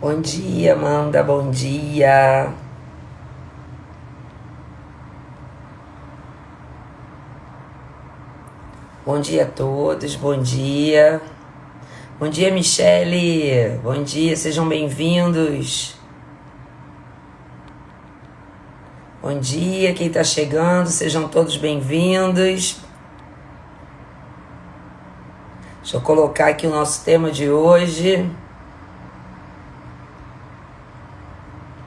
Bom dia, Amanda, bom dia. Bom dia a todos, bom dia. Bom dia, Michele. Bom dia, sejam bem-vindos. Bom dia, quem está chegando, sejam todos bem-vindos. Deixa eu colocar aqui o nosso tema de hoje.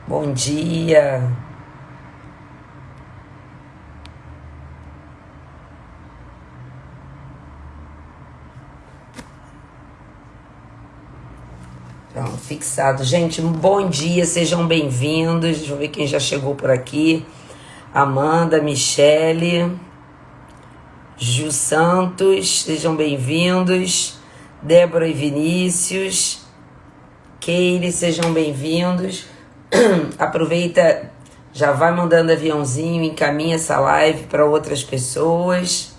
Bom dia. Pronto, fixado. Gente, bom dia, sejam bem-vindos. Deixa eu ver quem já chegou por aqui. Amanda, Michele, Ju Santos, sejam bem-vindos. Débora e Vinícius, Keile, sejam bem-vindos. Aproveita, já vai mandando aviãozinho, encaminha essa live para outras pessoas.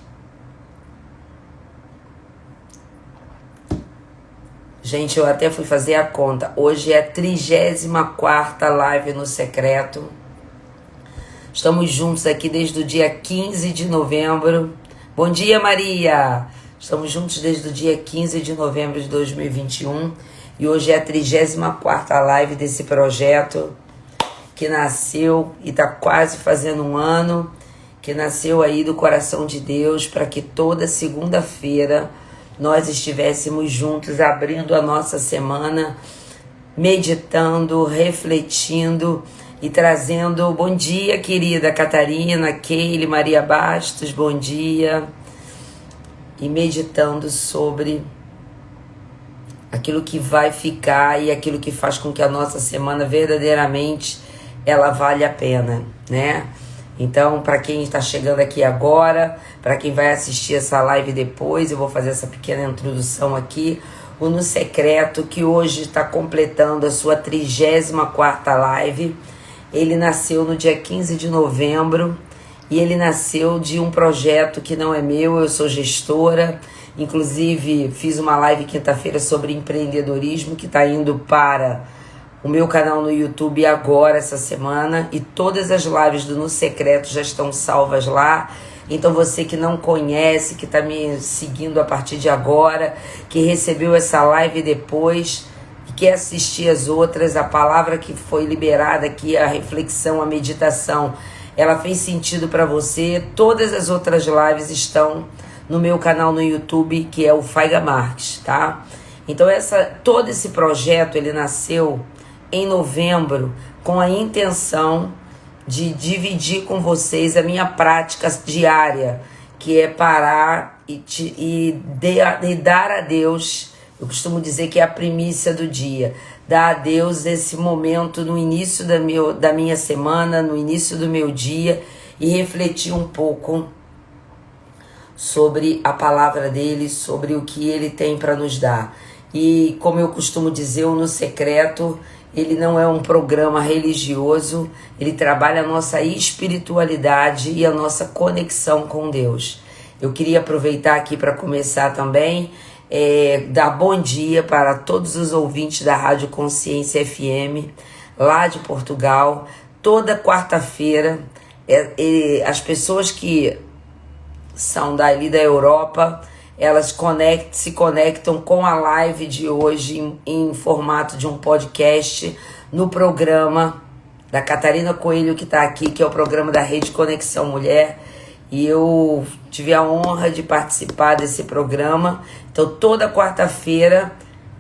Gente, eu até fui fazer a conta. Hoje é a 34ª live no secreto. Estamos juntos aqui desde o dia 15 de novembro. Bom dia, Maria! Estamos juntos desde o dia 15 de novembro de 2021. E hoje é a 34ª live desse projeto que nasceu e está quase fazendo um ano. Que nasceu aí do coração de Deus para que toda segunda-feira nós estivéssemos juntos abrindo a nossa semana, meditando, refletindo e trazendo... Bom dia, querida Catarina, Keile, Maria Bastos, bom dia. E meditando sobre aquilo que vai ficar e aquilo que faz com que a nossa semana verdadeiramente ela vale a pena, né? Então, para quem está chegando aqui agora, para quem vai assistir essa live depois, eu vou fazer essa pequena introdução aqui. O No Secreto, que hoje está completando a sua 34ª live, ele nasceu no dia 15 de novembro e ele nasceu de um projeto que não é meu, eu sou gestora. Inclusive, fiz uma live quinta-feira sobre empreendedorismo que está indo para o meu canal no YouTube agora, essa semana, e todas as lives do No Secreto já estão salvas lá. Então você que não conhece, que está me seguindo a partir de agora, que recebeu essa live depois, que quer assistir as outras, a palavra que foi liberada aqui, a reflexão, a meditação, ela fez sentido para você, todas as outras lives estão no meu canal no YouTube, que é o Faiga Marques, tá? Então todo esse projeto, ele nasceu em novembro, com a intenção de dividir com vocês a minha prática diária, que é parar e dar a Deus, eu costumo dizer que é a primícia do dia, dar a Deus esse momento no início da minha semana, no início do meu dia, e refletir um pouco sobre a palavra dele, sobre o que ele tem para nos dar. E como eu costumo dizer, o No Secreto, ele não é um programa religioso, ele trabalha a nossa espiritualidade e a nossa conexão com Deus. Eu queria aproveitar aqui para começar também, dar bom dia para todos os ouvintes da Rádio Consciência FM, lá de Portugal. Toda quarta-feira, as pessoas que são dali da Europa, elas se conectam com a live de hoje em formato de um podcast no programa da Catarina Coelho, que está aqui, que é o programa da Rede Conexão Mulher. E eu tive a honra de participar desse programa. Então, toda quarta-feira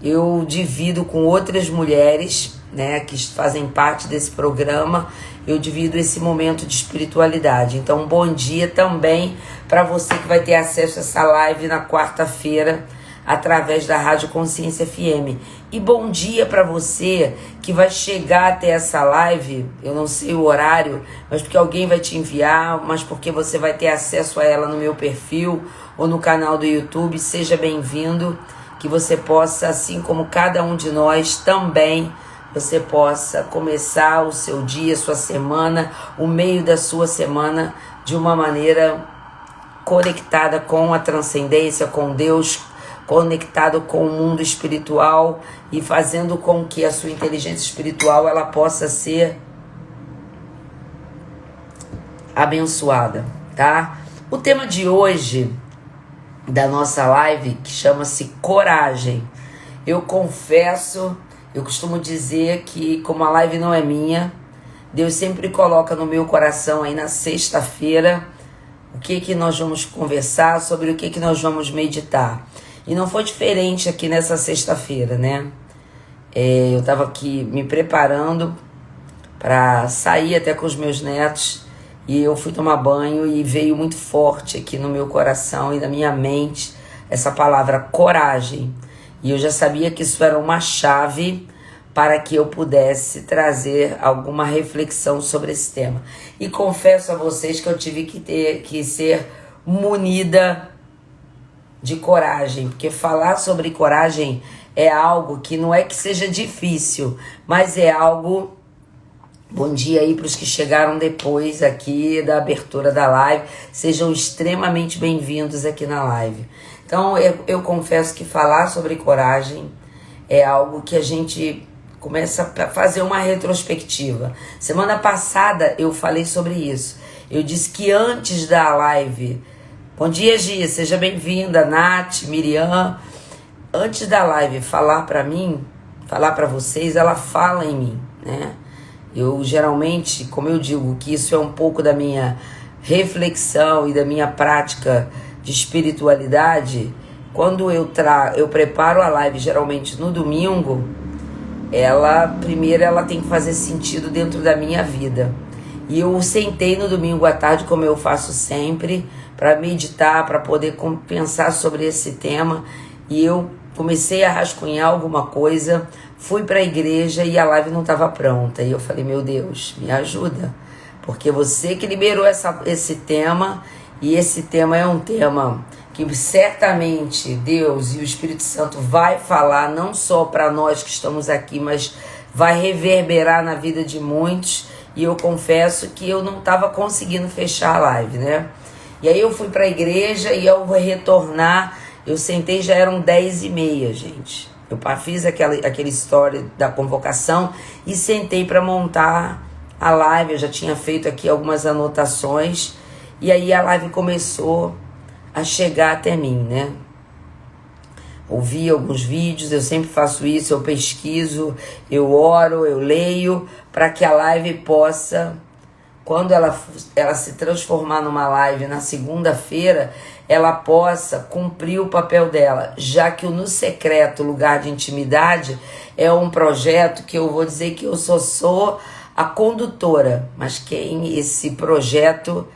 eu divido com outras mulheres, né, que fazem parte desse programa. Eu divido esse momento de espiritualidade. Então, bom dia também para você que vai ter acesso a essa live na quarta-feira através da Rádio Consciência FM. E bom dia para você que vai chegar até essa live, eu não sei o horário, mas porque alguém vai te enviar, mas porque você vai ter acesso a ela no meu perfil ou no canal do YouTube. Seja bem-vindo, que você possa, assim como cada um de nós, também você possa começar o seu dia, sua semana, o meio da sua semana de uma maneira conectada com a transcendência, com Deus, conectado com o mundo espiritual e fazendo com que a sua inteligência espiritual ela possa ser abençoada, tá? O tema de hoje da nossa live, que chama-se coragem. Eu confesso, eu costumo dizer que como a live não é minha, Deus sempre coloca no meu coração aí na sexta-feira o que nós vamos conversar, sobre o que nós vamos meditar. E não foi diferente aqui nessa sexta-feira, né? Eu estava aqui me preparando para sair até com os meus netos e eu fui tomar banho e veio muito forte aqui no meu coração e na minha mente essa palavra coragem. E eu já sabia que isso era uma chave para que eu pudesse trazer alguma reflexão sobre esse tema. E confesso a vocês que eu tive que ser munida de coragem, porque falar sobre coragem é algo que não é que seja difícil, mas é algo... Bom dia aí para os que chegaram depois aqui da abertura da live, sejam extremamente bem-vindos aqui na live. Então eu confesso que falar sobre coragem é algo que a gente começa a fazer uma retrospectiva. Semana passada eu falei sobre isso. Eu disse que antes da live... Bom dia, Gia, seja bem-vinda, Nath, Miriam. Antes da live falar para mim, falar para vocês, ela fala em mim, né? Eu geralmente, como eu digo, que isso é um pouco da minha reflexão e da minha prática de espiritualidade, quando eu preparo a live geralmente no domingo, primeiro ela tem que fazer sentido dentro da minha vida. E eu sentei no domingo à tarde, como eu faço sempre, para meditar, para poder pensar sobre esse tema, e eu comecei a rascunhar alguma coisa, fui para a igreja e a live não estava pronta. E eu falei, meu Deus, me ajuda, porque você que liberou esse tema, e esse tema é um tema que certamente Deus e o Espírito Santo vai falar, não só para nós que estamos aqui, mas vai reverberar na vida de muitos. E eu confesso que eu não estava conseguindo fechar a live, né? E aí eu fui para a igreja e ao retornar, eu sentei, já eram 10h30, gente. Eu fiz aquele story da convocação e sentei para montar a live. Eu já tinha feito aqui algumas anotações e aí a live começou a chegar até mim, né? Ouvi alguns vídeos, eu sempre faço isso, eu pesquiso, eu oro, eu leio, para que a live possa, quando ela se transformar numa live na segunda-feira, ela possa cumprir o papel dela, já que o No Secreto, Lugar de Intimidade, é um projeto que eu vou dizer que eu só sou a condutora, mas esse projeto,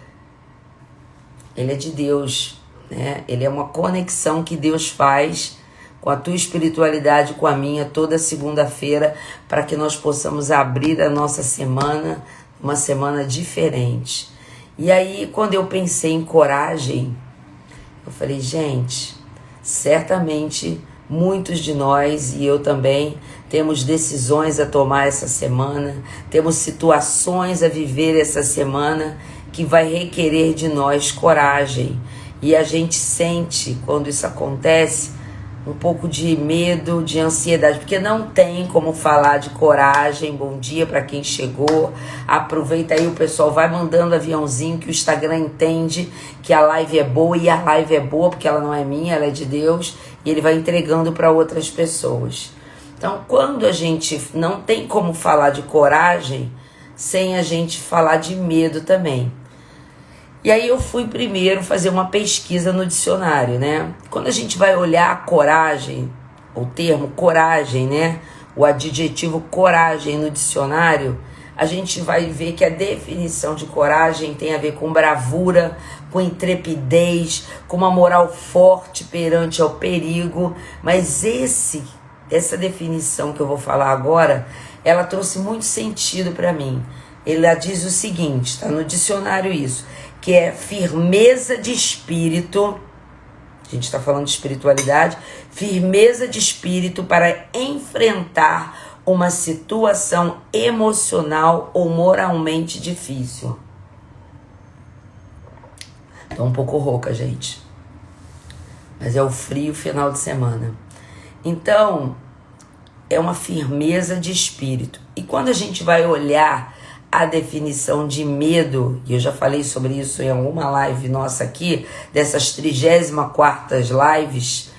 ele é de Deus, né? Ele é uma conexão que Deus faz com a tua espiritualidade, com a minha, toda segunda-feira, para que nós possamos abrir a nossa semana, uma semana diferente. E aí, quando eu pensei em coragem, eu falei, gente, certamente muitos de nós, e eu também, temos decisões a tomar essa semana, temos situações a viver essa semana que vai requerer de nós coragem. E a gente sente, quando isso acontece, um pouco de medo, de ansiedade, porque não tem como falar de coragem. Bom dia para quem chegou, aproveita aí, o pessoal vai mandando aviãozinho, que o Instagram entende que a live é boa, e a live é boa porque ela não é minha, ela é de Deus, e ele vai entregando para outras pessoas. Então, quando a gente não tem como falar de coragem, sem a gente falar de medo também. E aí eu fui primeiro fazer uma pesquisa no dicionário, né? Quando a gente vai olhar a coragem, o termo coragem, né? O adjetivo coragem no dicionário, a gente vai ver que a definição de coragem tem a ver com bravura, com intrepidez, com uma moral forte perante ao perigo. Mas essa definição que eu vou falar agora, ela trouxe muito sentido para mim. Ela diz o seguinte, está no dicionário isso, que é firmeza de espírito, a gente está falando de espiritualidade, firmeza de espírito para enfrentar uma situação emocional ou moralmente difícil. Tô um pouco rouca, gente. mas é o frio final de semana. Então, é uma firmeza de espírito. E quando a gente vai olhar a definição de medo, e eu já falei sobre isso em alguma live nossa aqui, dessas 34ª lives,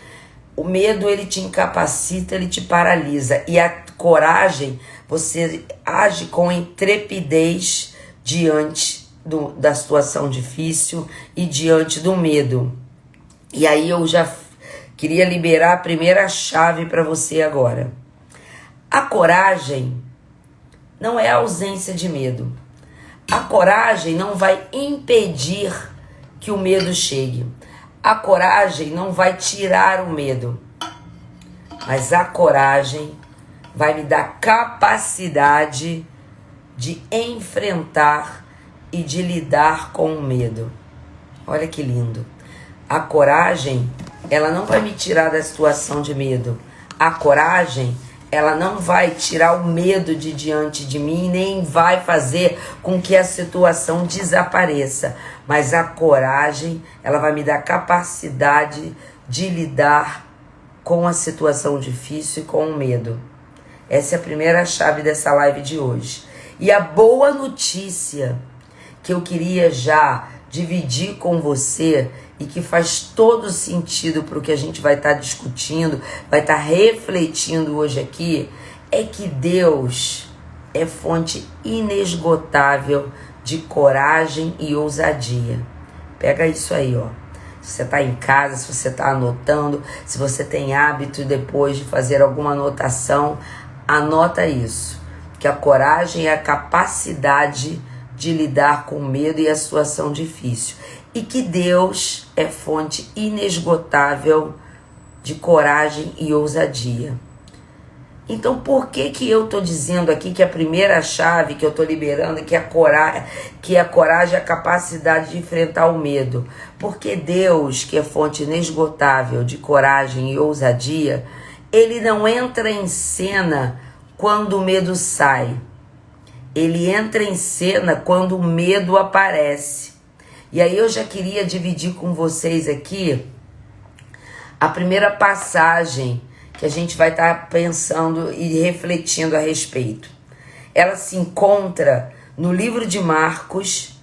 o medo, ele te incapacita, ele te paralisa. E a coragem, você age com intrepidez diante da situação difícil e diante do medo. E aí eu já queria liberar a primeira chave para você agora. A coragem não é a ausência de medo. A coragem não vai impedir que o medo chegue. A coragem não vai tirar o medo. Mas a coragem vai me dar capacidade de enfrentar e de lidar com o medo. Olha que lindo. A coragem, ela não vai me tirar da situação de medo. A coragem, ela não vai tirar o medo de diante de mim, nem vai fazer com que a situação desapareça. Mas a coragem, ela vai me dar capacidade de lidar com a situação difícil e com o medo. Essa é a primeira chave dessa live de hoje. E a boa notícia que eu queria já dividir com você e que faz todo sentido para o que a gente vai estar discutindo, vai estar refletindo hoje aqui, é que Deus é fonte inesgotável de coragem e ousadia. Pega isso aí, ó. Se você está em casa, se você está anotando, se você tem hábito depois de fazer alguma anotação, anota isso. Que a coragem é a capacidade de lidar com o medo e a situação difícil. E que Deus é fonte inesgotável de coragem e ousadia. Então, por que eu estou dizendo aqui que a primeira chave que eu estou liberando que a coragem é a capacidade de enfrentar o medo? Porque Deus, que é fonte inesgotável de coragem e ousadia, Ele não entra em cena quando o medo sai. Ele entra em cena quando o medo aparece. E aí eu já queria dividir com vocês aqui a primeira passagem que a gente vai estar pensando e refletindo a respeito. Ela se encontra no livro de Marcos.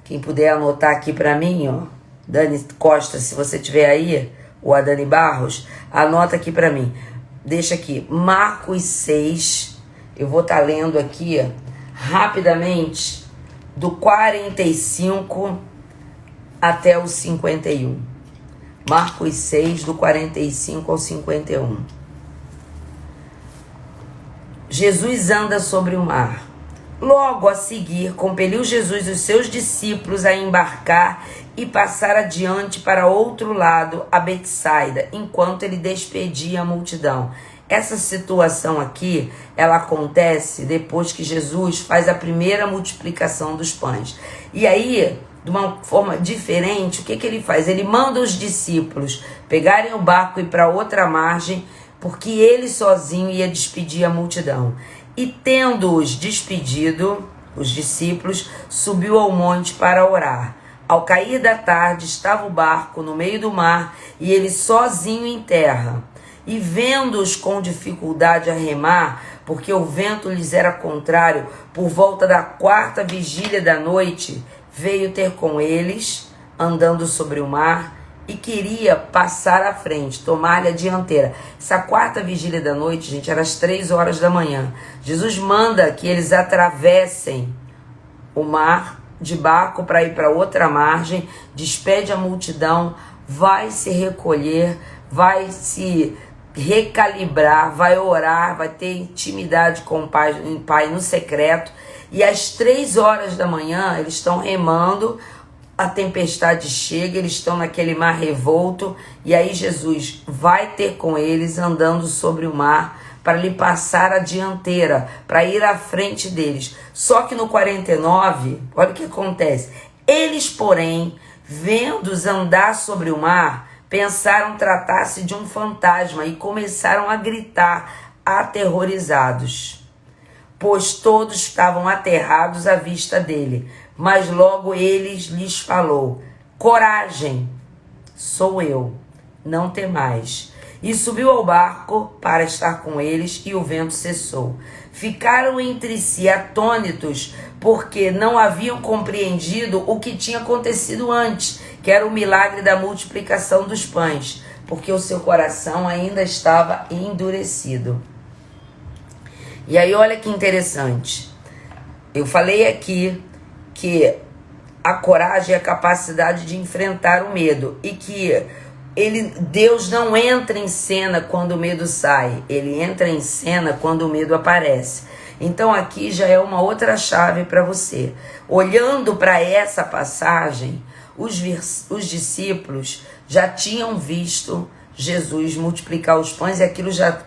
Quem puder anotar aqui para mim, ó, Dani Costa, se você tiver aí, ou a Dani Barros, anota aqui para mim. Deixa aqui, Marcos 6, eu vou estar lendo aqui rapidamente, do 45 até o 51. Marcos 6, do 45 ao 51. Jesus anda sobre o mar. Logo a seguir, compeliu Jesus os seus discípulos a embarcar e passar adiante para outro lado, a Betsaida, enquanto ele despedia a multidão. Essa situação aqui, ela acontece depois que Jesus faz a primeira multiplicação dos pães. E aí, de uma forma diferente, o que ele faz? Ele manda os discípulos pegarem o barco e ir para outra margem, porque ele sozinho ia despedir a multidão. E tendo-os despedido, os discípulos, subiu ao monte para orar. Ao cair da tarde, estava o barco no meio do mar e ele sozinho em terra. E vendo-os com dificuldade a remar, porque o vento lhes era contrário, por volta da 4ª vigília da noite, veio ter com eles, andando sobre o mar, e queria passar à frente, tomar-lhe a dianteira. Essa 4ª vigília da noite, gente, era às 3 horas da manhã. Jesus manda que eles atravessem o mar de barco para ir para outra margem, despede a multidão, vai se recolher, vai se recalibrar, vai orar, vai ter intimidade com o Pai no secreto. E às 3 horas da manhã, eles estão remando, a tempestade chega, eles estão naquele mar revolto, e aí Jesus vai ter com eles andando sobre o mar para lhe passar a dianteira, para ir à frente deles. Só que no 49, olha o que acontece. Eles, porém, vendo-os andar sobre o mar, pensaram tratar-se de um fantasma e começaram a gritar, aterrorizados, pois todos estavam aterrados à vista dele. Mas logo ele lhes falou: coragem, sou eu, não temais. E subiu ao barco para estar com eles, e o vento cessou. Ficaram entre si atônitos, porque não haviam compreendido o que tinha acontecido antes, que era o milagre da multiplicação dos pães, porque o seu coração ainda estava endurecido. E aí olha que interessante. Eu falei aqui que a coragem é a capacidade de enfrentar o medo, e que Deus não entra em cena quando o medo sai, ele entra em cena quando o medo aparece. Então aqui já é uma outra chave para você. Olhando para essa passagem, os discípulos já tinham visto Jesus multiplicar os pães, e aquilo já...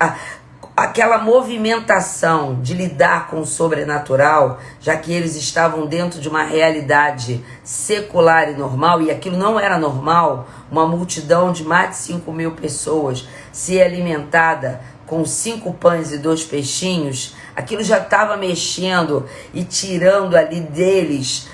Aquela movimentação de lidar com o sobrenatural, já que eles estavam dentro de uma realidade secular e normal, e aquilo não era normal, uma multidão de mais de 5.000 pessoas ser alimentada com 5 pães e 2 peixinhos, aquilo já estava mexendo e tirando ali deles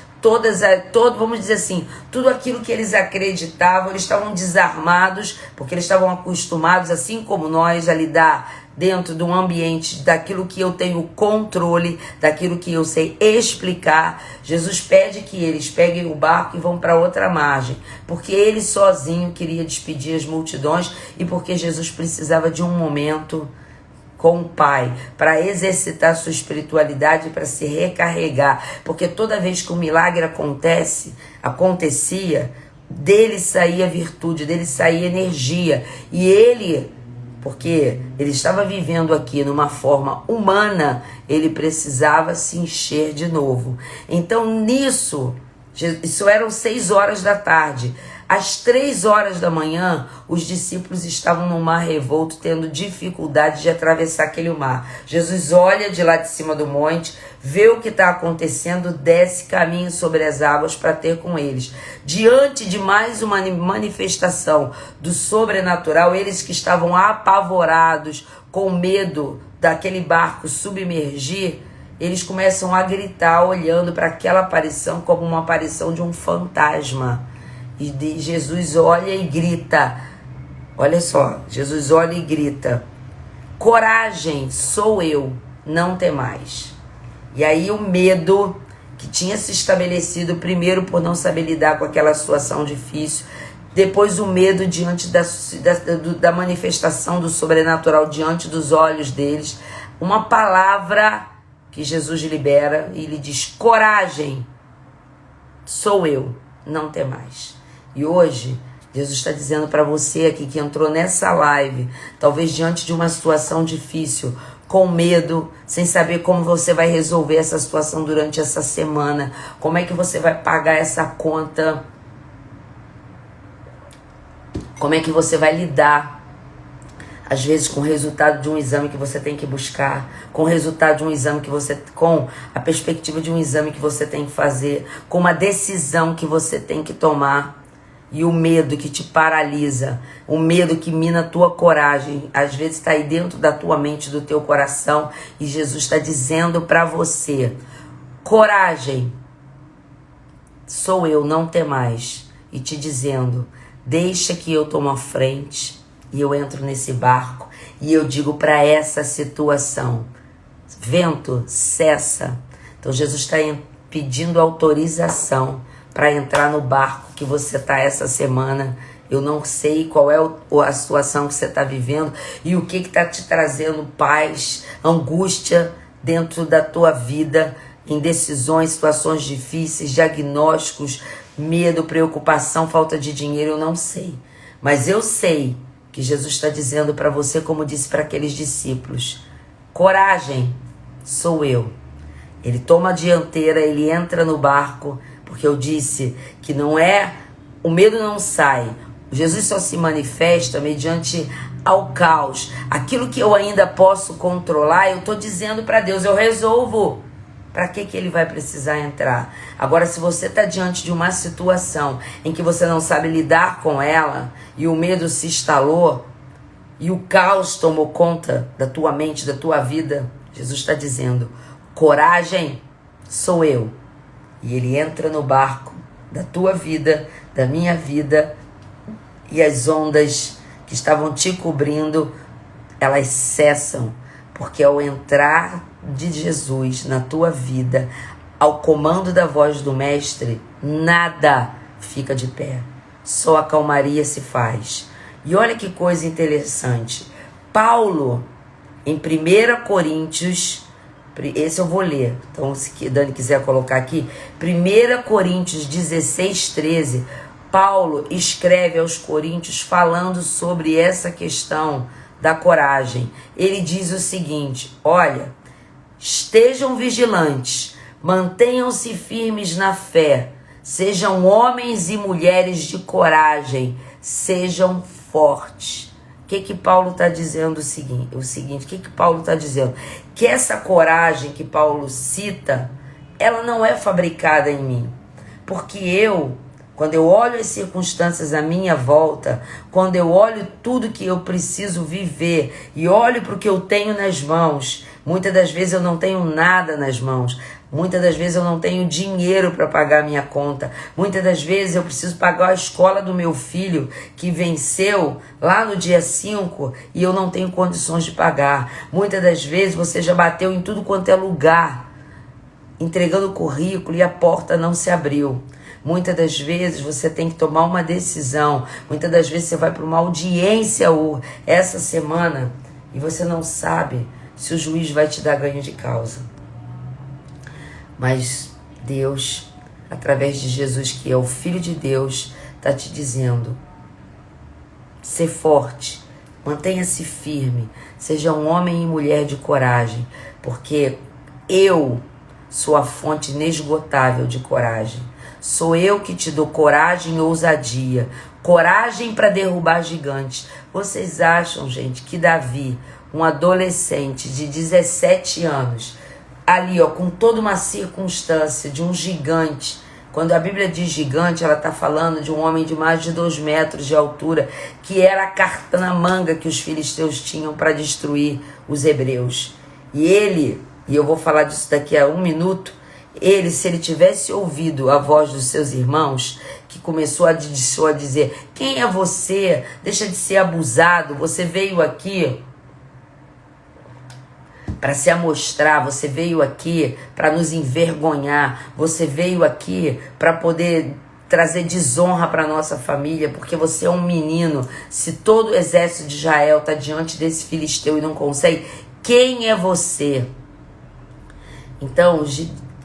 vamos dizer assim, tudo aquilo que eles acreditavam. Eles estavam desarmados, porque eles estavam acostumados, assim como nós, a lidar dentro de um ambiente daquilo que eu tenho controle, daquilo que eu sei explicar. Jesus pede que eles peguem o barco e vão para outra margem, porque ele sozinho queria despedir as multidões, e porque Jesus precisava de um momento com o Pai, para exercitar sua espiritualidade, para se recarregar, porque toda vez que um milagre acontecia, dele saía virtude, dele saía energia, e ele, porque ele estava vivendo aqui numa forma humana, ele precisava se encher de novo. Então nisso, isso eram 6 horas da tarde, às 3 horas da manhã, os discípulos estavam no mar revolto, tendo dificuldade de atravessar aquele mar. Jesus olha de lá de cima do monte, vê o que está acontecendo, desce caminho sobre as águas para ter com eles. Diante de mais uma manifestação do sobrenatural, eles que estavam apavorados, com medo daquele barco submergir, eles começam a gritar, olhando para aquela aparição como uma aparição de um fantasma. E Jesus olha e grita, olha só, Jesus olha e grita: coragem, sou eu, não temais. E aí o medo que tinha se estabelecido, primeiro por não saber lidar com aquela situação difícil, depois o medo diante da manifestação do sobrenatural diante dos olhos deles, uma palavra que Jesus libera e lhe diz: coragem, sou eu, não temais. E hoje, Jesus está dizendo para você aqui que entrou nessa live, talvez diante de uma situação difícil, com medo, sem saber como você vai resolver essa situação durante essa semana, como é que você vai pagar essa conta, como é que você vai lidar, às vezes com o resultado de um exame que você tem que buscar, com o resultado de um exame com a perspectiva de um exame que você tem que fazer, com uma decisão que você tem que tomar. E o medo que te paralisa, o medo que mina a tua coragem, às vezes está aí dentro da tua mente, do teu coração, e Jesus está dizendo para você: coragem, sou eu, não temais. E te dizendo: deixa que eu tomo a frente, e eu entro nesse barco, e eu digo para essa situação: vento, cessa. Então Jesus está pedindo autorização para entrar no barco que você está essa semana. Eu não sei qual é a situação que você está vivendo e o que está te trazendo paz, angústia dentro da tua vida, indecisões, situações difíceis, diagnósticos, medo, preocupação, falta de dinheiro. Eu não sei, mas eu sei que Jesus está dizendo para você, como disse para aqueles discípulos: coragem, sou eu. Ele toma a dianteira, ele entra no barco, porque eu disse que o medo não sai. Jesus só se manifesta mediante ao caos. Aquilo que eu ainda posso controlar, eu estou dizendo para Deus, eu resolvo. Para que ele vai precisar entrar? Agora, se você está diante de uma situação em que você não sabe lidar com ela, e o medo se instalou, e o caos tomou conta da tua mente, da tua vida, Jesus está dizendo: coragem, sou eu. E ele entra no barco da tua vida, da minha vida, e as ondas que estavam te cobrindo, elas cessam, porque ao entrar de Jesus na tua vida, ao comando da voz do Mestre, nada fica de pé, só a calmaria se faz. E olha que coisa interessante, Paulo, em 1 Coríntios, esse eu vou ler, então se Dani quiser colocar aqui, 1 Coríntios 16, 13, Paulo escreve aos Coríntios falando sobre essa questão da coragem. Ele diz o seguinte: olha, estejam vigilantes, mantenham-se firmes na fé, sejam homens e mulheres de coragem, sejam fortes. O que Paulo está dizendo? O seguinte, o que Paulo está dizendo? Que essa coragem que Paulo cita, ela não é fabricada em mim. Porque quando eu olho as circunstâncias à minha volta, quando eu olho tudo que eu preciso viver e olho para o que eu tenho nas mãos, muitas das vezes eu não tenho nada nas mãos. Muitas das vezes eu não tenho dinheiro para pagar a minha conta. Muitas das vezes eu preciso pagar a escola do meu filho que venceu lá no dia 5 e eu não tenho condições de pagar. Muitas das vezes você já bateu em tudo quanto é lugar, entregando currículo e a porta não se abriu. Muitas das vezes você tem que tomar uma decisão. Muitas das vezes você vai para uma audiência essa semana e você não sabe se o juiz vai te dar ganho de causa. Mas Deus, através de Jesus, que é o Filho de Deus, está te dizendo: ser forte, mantenha-se firme, seja um homem e mulher de coragem, porque eu sou a fonte inesgotável de coragem. Sou eu que te dou coragem e ousadia, coragem para derrubar gigantes. Vocês acham, gente, que Davi, um adolescente de 17 anos, ali, com toda uma circunstância de um gigante, quando a Bíblia diz gigante, ela está falando de um homem de mais de 2 metros de altura, que era a carta na manga que os filisteus tinham para destruir os hebreus. E eu vou falar disso daqui a 1 minuto, se ele tivesse ouvido a voz dos seus irmãos, que começou a dizer: quem é você? Deixa de ser abusado, você veio aqui para se amostrar, você veio aqui para nos envergonhar, você veio aqui para poder trazer desonra para nossa família, porque você é um menino. Se todo o exército de Israel está diante desse filisteu e não consegue, quem é você? Então,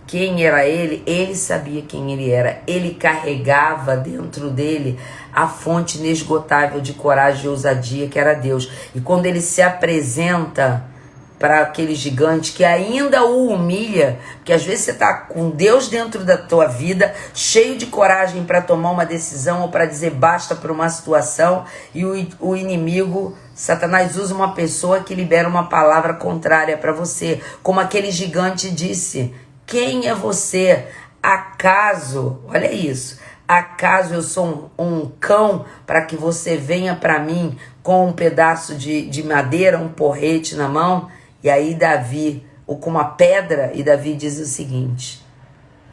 quem era ele? Ele sabia quem ele era. Ele carregava dentro dele a fonte inesgotável de coragem e ousadia, que era Deus. E quando ele se apresenta para aquele gigante que ainda o humilha, porque às vezes você está com Deus dentro da tua vida, cheio de coragem para tomar uma decisão ou para dizer basta para uma situação, e o inimigo, Satanás, usa uma pessoa que libera uma palavra contrária para você, como aquele gigante disse: quem é você? Acaso, olha isso, acaso eu sou um cão para que você venha para mim com um pedaço de madeira, um porrete na mão? E aí Davi, ou com uma pedra, e Davi diz o seguinte: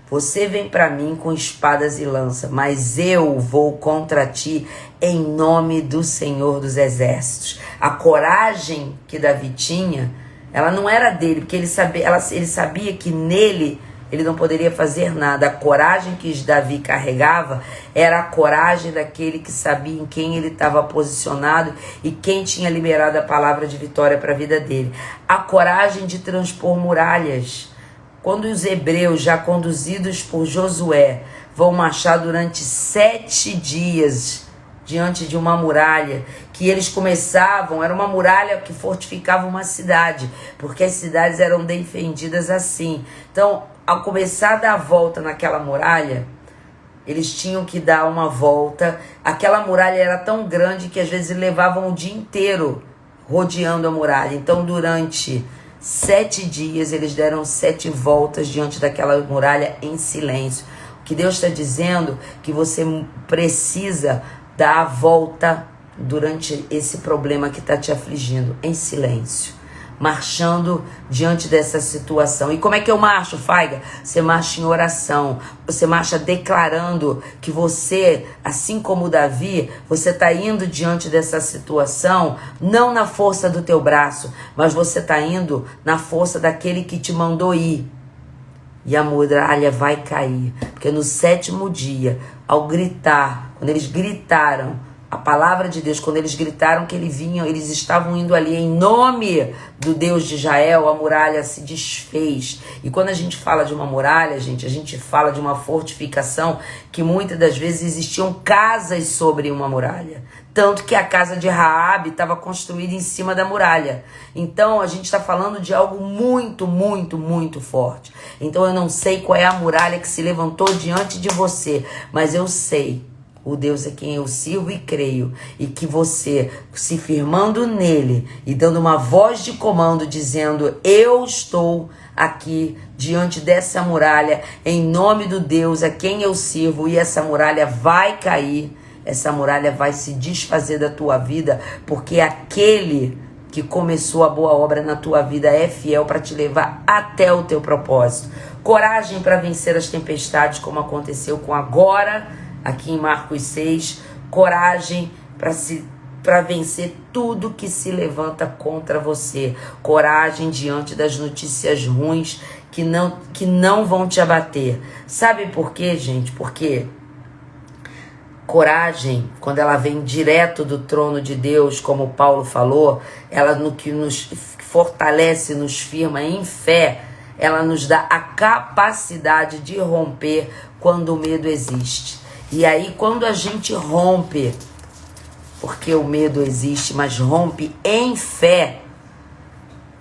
você vem para mim com espadas e lança, mas eu vou contra ti em nome do Senhor dos Exércitos. A coragem que Davi tinha, ela não era dele, porque ele sabia que nele ele não poderia fazer nada. A coragem que Davi carregava era a coragem daquele que sabia em quem ele estava posicionado e quem tinha liberado a palavra de vitória para a vida dele. A coragem de transpor muralhas. Quando os hebreus, já conduzidos por Josué, vão marchar durante 7 dias diante de uma muralha, que eles começavam, era uma muralha que fortificava uma cidade, porque as cidades eram defendidas assim. Então, ao começar a dar a volta naquela muralha, eles tinham que dar uma volta. Aquela muralha era tão grande que às vezes levavam o dia inteiro rodeando a muralha. Então, durante 7 dias, eles deram 7 voltas diante daquela muralha em silêncio. O que Deus está dizendo que você precisa dar a volta durante esse problema que está te afligindo, em silêncio. marchando diante dessa situação. E como é que eu marcho, Faiga? Você marcha em oração, você marcha declarando que você, assim como Davi, você está indo diante dessa situação, não na força do teu braço, mas você está indo na força daquele que te mandou ir. E a muralha vai cair, porque no 7º dia, ao gritar, quando eles gritaram a palavra de Deus, quando eles gritaram que eles estavam indo ali em nome do Deus de Israel, a muralha se desfez. E quando a gente fala de uma muralha, gente, a gente fala de uma fortificação que muitas das vezes existiam casas sobre uma muralha. Tanto que a casa de Raabe estava construída em cima da muralha. Então a gente está falando de algo muito, muito, muito forte. Então eu não sei qual é a muralha que se levantou diante de você, mas eu sei o Deus a quem eu sirvo e creio, e que você, se firmando nele e dando uma voz de comando, dizendo: eu estou aqui diante dessa muralha, em nome do Deus a quem eu sirvo, e essa muralha vai cair, essa muralha vai se desfazer da tua vida, porque aquele que começou a boa obra na tua vida é fiel para te levar até o teu propósito. Coragem para vencer as tempestades, como aconteceu com agora, aqui em Marcos 6, coragem para vencer tudo que se levanta contra você. Coragem diante das notícias ruins que não vão te abater. Sabe por quê, gente? Porque coragem, quando ela vem direto do trono de Deus, como Paulo falou, ela no que nos fortalece, nos firma em fé, ela nos dá a capacidade de romper quando o medo existe. E aí, quando a gente rompe, porque o medo existe, mas rompe em fé,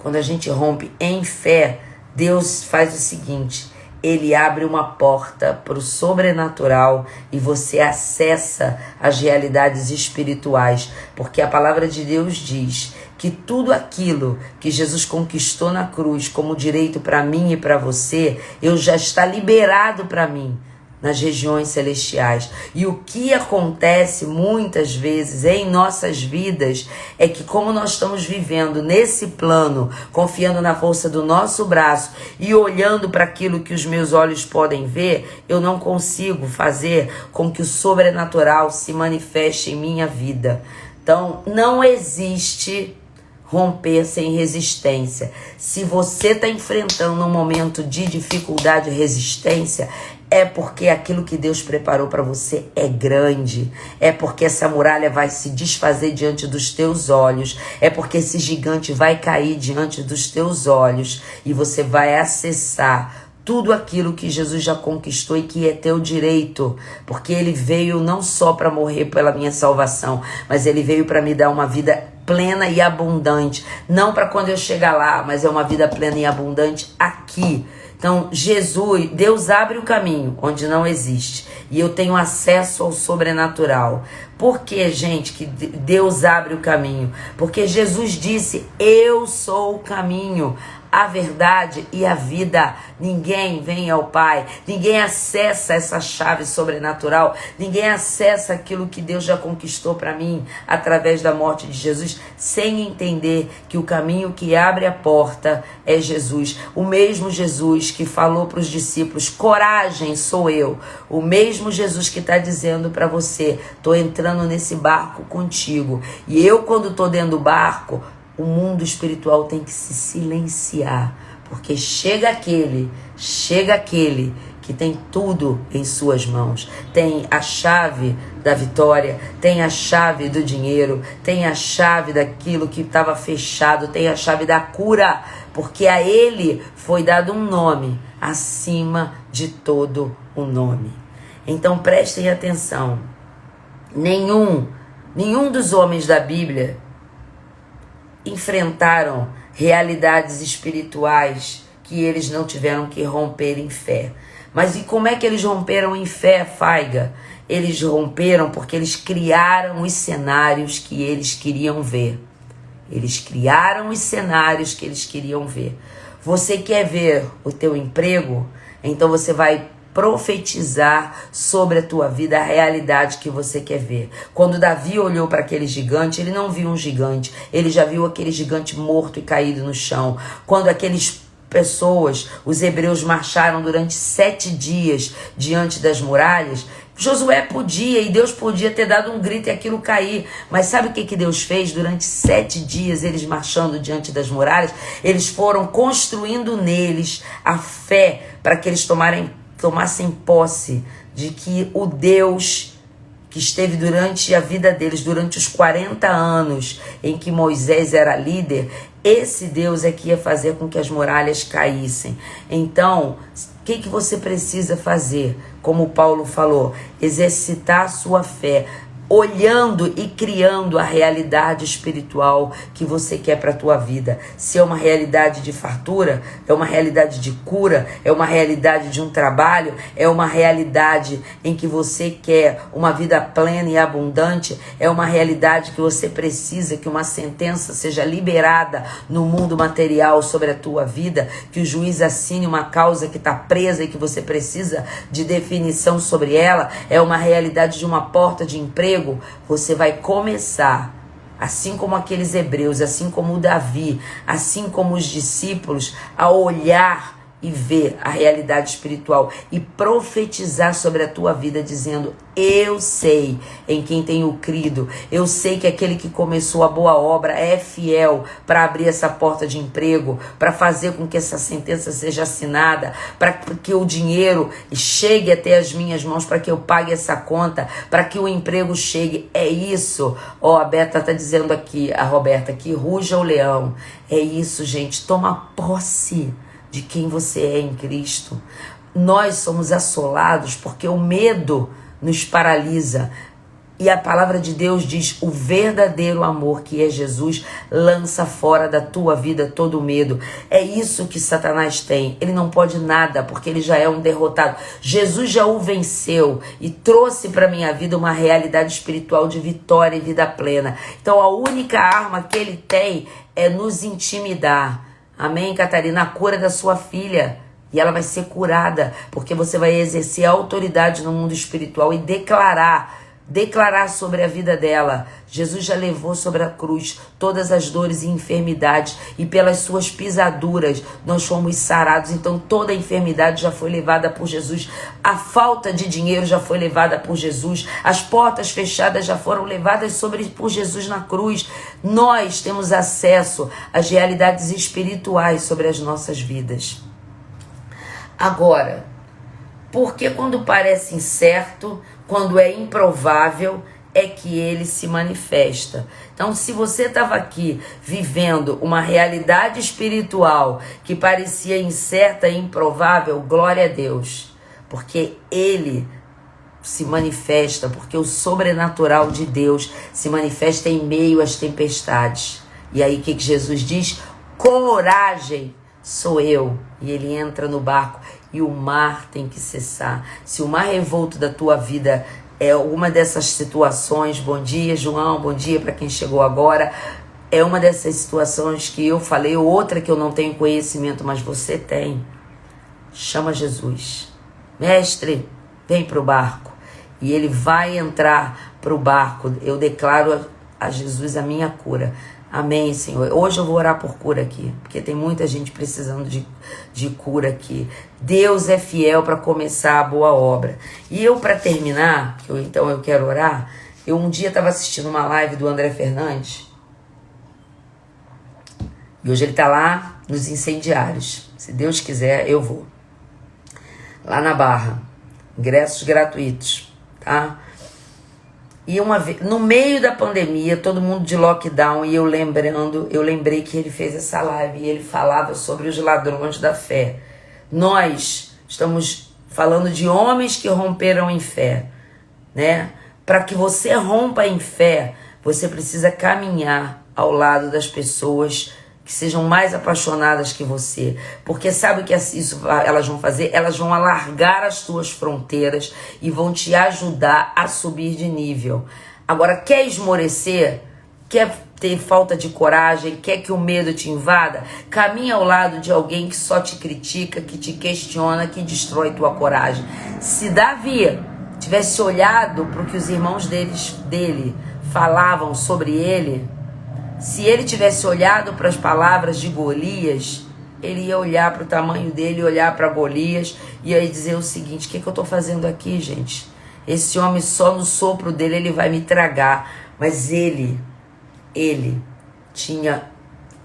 quando a gente rompe em fé, Deus faz o seguinte: Ele abre uma porta para o sobrenatural e você acessa as realidades espirituais, porque a palavra de Deus diz que tudo aquilo que Jesus conquistou na cruz como direito para mim e para você, já está liberado para mim nas regiões celestiais. E o que acontece muitas vezes em nossas vidas é que, como nós estamos vivendo nesse plano, confiando na força do nosso braço e olhando para aquilo que os meus olhos podem ver, eu não consigo fazer com que o sobrenatural se manifeste em minha vida. Então, não existe romper sem resistência. Se você está enfrentando um momento de dificuldade e resistência, é porque aquilo que Deus preparou para você é grande. É porque essa muralha vai se desfazer diante dos teus olhos. É porque esse gigante vai cair diante dos teus olhos. E você vai acessar tudo aquilo que Jesus já conquistou e que é teu direito. Porque Ele veio não só para morrer pela minha salvação, mas Ele veio para me dar uma vida plena e abundante. Não para quando eu chegar lá, mas é uma vida plena e abundante aqui. Então, Deus abre o caminho onde não existe. E eu tenho acesso ao sobrenatural. Por que, gente, que Deus abre o caminho? Porque Jesus disse: eu sou o caminho, a verdade e a vida. Ninguém vem ao Pai, ninguém acessa essa chave sobrenatural, ninguém acessa aquilo que Deus já conquistou para mim através da morte de Jesus, sem entender que o caminho que abre a porta é Jesus. O mesmo Jesus que falou para os discípulos: coragem, sou eu. O mesmo Jesus que está dizendo para você: estou entrando nesse barco contigo. E eu, quando estou dentro do barco, o mundo espiritual tem que se silenciar, porque chega aquele que tem tudo em suas mãos. Tem a chave da vitória, tem a chave do dinheiro, tem a chave daquilo que estava fechado, tem a chave da cura, porque a ele foi dado um nome acima de todo o nome. Então prestem atenção, nenhum dos homens da Bíblia enfrentaram realidades espirituais que eles não tiveram que romper em fé. Mas e como é que eles romperam em fé, Faiga? Eles romperam porque eles criaram os cenários que eles queriam ver. Eles criaram os cenários que eles queriam ver. Você quer ver o teu emprego? Então você vai profetizar sobre a tua vida a realidade que você quer ver. Quando Davi olhou para aquele gigante, ele não viu um gigante, ele já viu aquele gigante morto e caído no chão. Quando aqueles pessoas, os hebreus, marcharam durante 7 dias diante das muralhas, Josué podia, e Deus podia ter dado um grito e aquilo cair, mas sabe o que Deus fez? Durante 7 dias, eles marchando diante das muralhas, eles foram construindo neles a fé para que eles tomassem posse de que o Deus que esteve durante a vida deles, durante os 40 anos em que Moisés era líder, esse Deus é que ia fazer com que as muralhas caíssem. Então, o que você precisa fazer? Como Paulo falou, exercitar a sua fé, olhando e criando a realidade espiritual que você quer para a tua vida. Se é uma realidade de fartura, é uma realidade de cura, é uma realidade de um trabalho, é uma realidade em que você quer uma vida plena e abundante, é uma realidade que você precisa que uma sentença seja liberada no mundo material sobre a tua vida, que o juiz assine uma causa que está presa e que você precisa de definição sobre ela, é uma realidade de uma porta de emprego. Você vai começar, assim como aqueles hebreus, assim como o Davi, assim como os discípulos, a olhar e ver a realidade espiritual e profetizar sobre a tua vida, dizendo: eu sei em quem tenho crido, eu sei que aquele que começou a boa obra é fiel para abrir essa porta de emprego, para fazer com que essa sentença seja assinada, para que o dinheiro chegue até as minhas mãos, para que eu pague essa conta, para que o emprego chegue. É isso. A Beta está dizendo aqui, a Roberta, que ruja o leão. É isso, gente. Toma posse de quem você é em Cristo. Nós somos assolados porque o medo nos paralisa. E a palavra de Deus diz: o verdadeiro amor, que é Jesus, lança fora da tua vida todo o medo. É isso que Satanás tem. Ele não pode nada, porque ele já é um derrotado. Jesus já o venceu e trouxe para minha vida uma realidade espiritual de vitória e vida plena. Então a única arma que ele tem é nos intimidar. Amém, Catarina? A cura da sua filha. E ela vai ser curada, porque você vai exercer a autoridade no mundo espiritual e declarar sobre a vida dela. Jesus já levou sobre a cruz todas as dores e enfermidades, e pelas suas pisaduras nós fomos sarados. Então toda a enfermidade já foi levada por Jesus, a falta de dinheiro já foi levada por Jesus, as portas fechadas já foram levadas por Jesus na cruz. Nós temos acesso às realidades espirituais sobre as nossas vidas. Agora, porque quando parece incerto, quando é improvável, é que ele se manifesta. Então, se você estava aqui vivendo uma realidade espiritual que parecia incerta e improvável, glória a Deus, porque ele se manifesta, porque o sobrenatural de Deus se manifesta em meio às tempestades. E aí o que Jesus diz? Coragem, sou eu. E ele entra no barco e o mar tem que cessar. Se o mar revolto da tua vida é uma dessas situações, bom dia, João, bom dia para quem chegou agora, é uma dessas situações que eu falei, outra que eu não tenho conhecimento, mas você tem, chama Jesus. Mestre, vem para o barco. E ele vai entrar para o barco. Eu declaro a Jesus a minha cura. Amém, Senhor. Hoje eu vou orar por cura aqui, porque tem muita gente precisando de cura aqui. Deus é fiel para começar a boa obra. E eu, para terminar, então eu quero orar, eu um dia estava assistindo uma live do André Fernandes, e hoje ele está lá nos Incendiários. Se Deus quiser, eu vou. Lá na Barra. Ingressos gratuitos, tá? E uma vez, no meio da pandemia, todo mundo de lockdown, e eu lembrei que ele fez essa live e ele falava sobre os ladrões da fé. Nós estamos falando de homens que romperam em fé, né? Para que você rompa em fé, você precisa caminhar ao lado das pessoas que sejam mais apaixonadas que você. Porque sabe o que elas vão fazer? Elas vão alargar as tuas fronteiras e vão te ajudar a subir de nível. Agora, quer esmorecer? Quer ter falta de coragem, quer que o medo te invada, caminha ao lado de alguém que só te critica, que te questiona, que destrói tua coragem. Se Davi tivesse olhado para o que os irmãos dele falavam sobre ele, se ele tivesse olhado para as palavras de Golias, ele ia olhar para o tamanho dele, olhar para Golias e ia dizer o seguinte: o que eu estou fazendo aqui, gente? Esse homem, só no sopro dele ele vai me tragar. Mas ele tinha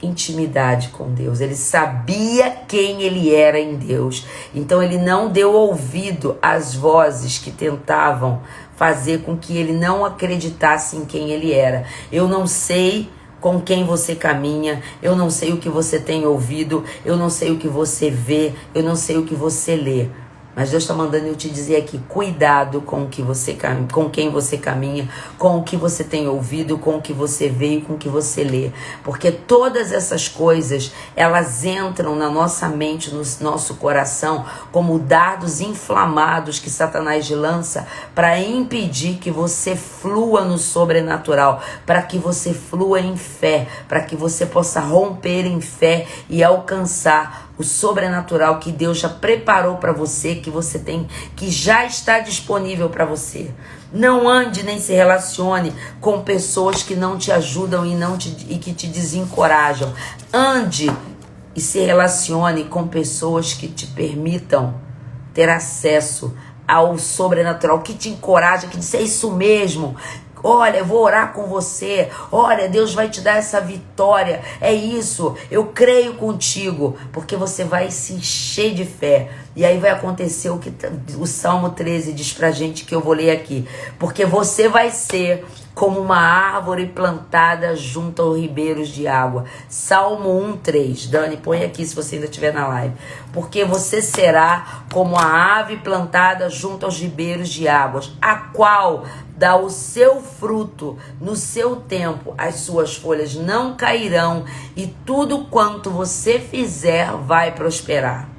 intimidade com Deus, ele sabia quem ele era em Deus, então ele não deu ouvido às vozes que tentavam fazer com que ele não acreditasse em quem ele era. Eu não sei com quem você caminha, eu não sei o que você tem ouvido, eu não sei o que você vê, eu não sei o que você lê. Mas Deus está mandando eu te dizer aqui: cuidado com o que você com quem você caminha, com o que você tem ouvido, com o que você vê e com o que você lê. Porque todas essas coisas, elas entram na nossa mente, no nosso coração, como dardos inflamados que Satanás lança para impedir que você flua no sobrenatural, para que você flua em fé, para que você possa romper em fé e alcançar o sobrenatural que Deus já preparou para você, que você tem, que já está disponível para você. Não ande nem se relacione com pessoas que não te ajudam e que te desencorajam. Ande e se relacione com pessoas que te permitam ter acesso ao sobrenatural, que te encoraja, que diz: é isso mesmo. Olha, eu vou orar com você. Olha, Deus vai te dar essa vitória. É isso, eu creio contigo. Porque você vai se encher de fé. E aí vai acontecer o que o Salmo 13 diz pra gente, que eu vou ler aqui. Porque você vai ser como uma árvore plantada junto aos ribeiros de água. Salmo 1:3. Dani, põe aqui se você ainda estiver na live. Porque você será como a ave plantada junto aos ribeiros de águas, a qual dá o seu fruto no seu tempo, as suas folhas não cairão, e tudo quanto você fizer vai prosperar.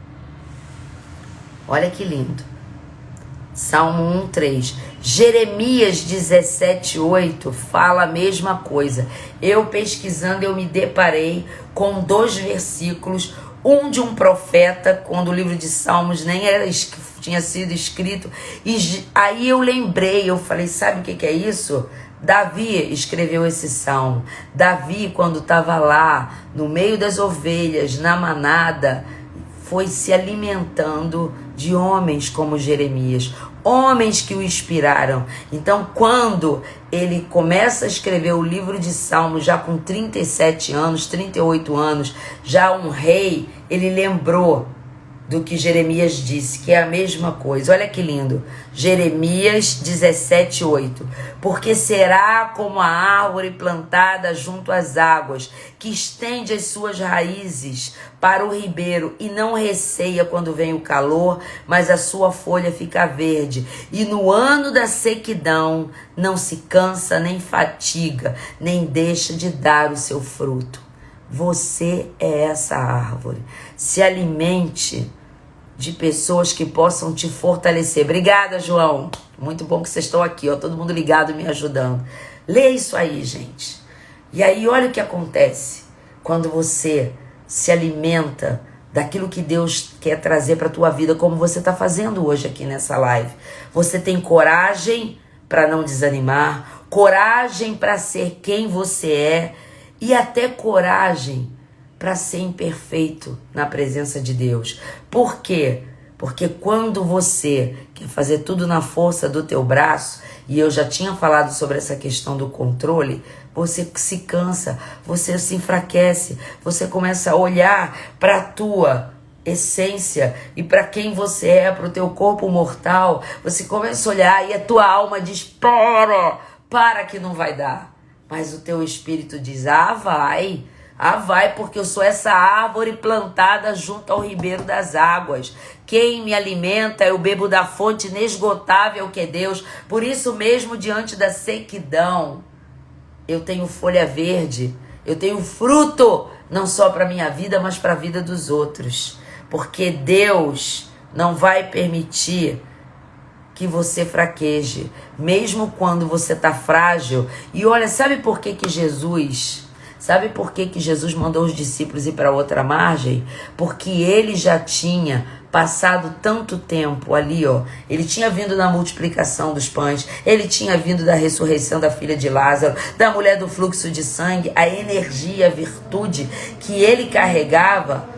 Olha que lindo. Salmo 1:3. Jeremias 17:8 fala a mesma coisa. Eu pesquisando, eu me deparei com 2 versículos, um de um profeta, quando o livro de Salmos nem tinha sido escrito, e aí eu lembrei, eu falei: sabe o que é isso? Davi escreveu esse salmo. Davi, quando estava lá no meio das ovelhas, na manada, foi se alimentando de homens como Jeremias, homens que o inspiraram. Então, quando ele começa a escrever o livro de Salmos, já com 37 anos, 38 anos, já um rei, ele lembrou do que Jeremias disse, que é a mesma coisa. Olha que lindo. Jeremias 17:8. Porque será como a árvore plantada junto às águas, que estende as suas raízes para o ribeiro e não receia quando vem o calor, mas a sua folha fica verde. E no ano da sequidão não se cansa nem fatiga, nem deixa de dar o seu fruto. Você é essa árvore. Se alimente de pessoas que possam te fortalecer. Obrigada, João. Muito bom que vocês estão aqui, ó, todo mundo ligado me ajudando. Lê isso aí, gente. E aí, olha o que acontece quando você se alimenta daquilo que Deus quer trazer para a tua vida, como você está fazendo hoje aqui nessa live. Você tem coragem para não desanimar, coragem para ser quem você é, e até coragem para ser imperfeito na presença de Deus. Por quê? Porque quando você quer fazer tudo na força do teu braço, e eu já tinha falado sobre essa questão do controle, você se cansa, você se enfraquece, você começa a olhar para a tua essência e para quem você é, para o teu corpo mortal, você começa a olhar e a tua alma diz: para que não vai dar. Mas o teu espírito diz: vai, porque eu sou essa árvore plantada junto ao ribeiro das águas. Quem me alimenta, eu bebo da fonte inesgotável que é Deus. Por isso mesmo, diante da sequidão, eu tenho folha verde, eu tenho fruto, não só para a minha vida, mas para a vida dos outros. Porque Deus não vai permitir que você fraqueje, mesmo quando você está frágil. E olha, sabe por que Jesus Sabe por que que Jesus mandou os discípulos ir para outra margem? Porque ele já tinha passado tanto tempo ali, ó. Ele tinha vindo na multiplicação dos pães, ele tinha vindo da ressurreição da filha de Lázaro, da mulher do fluxo de sangue, a energia, a virtude que ele carregava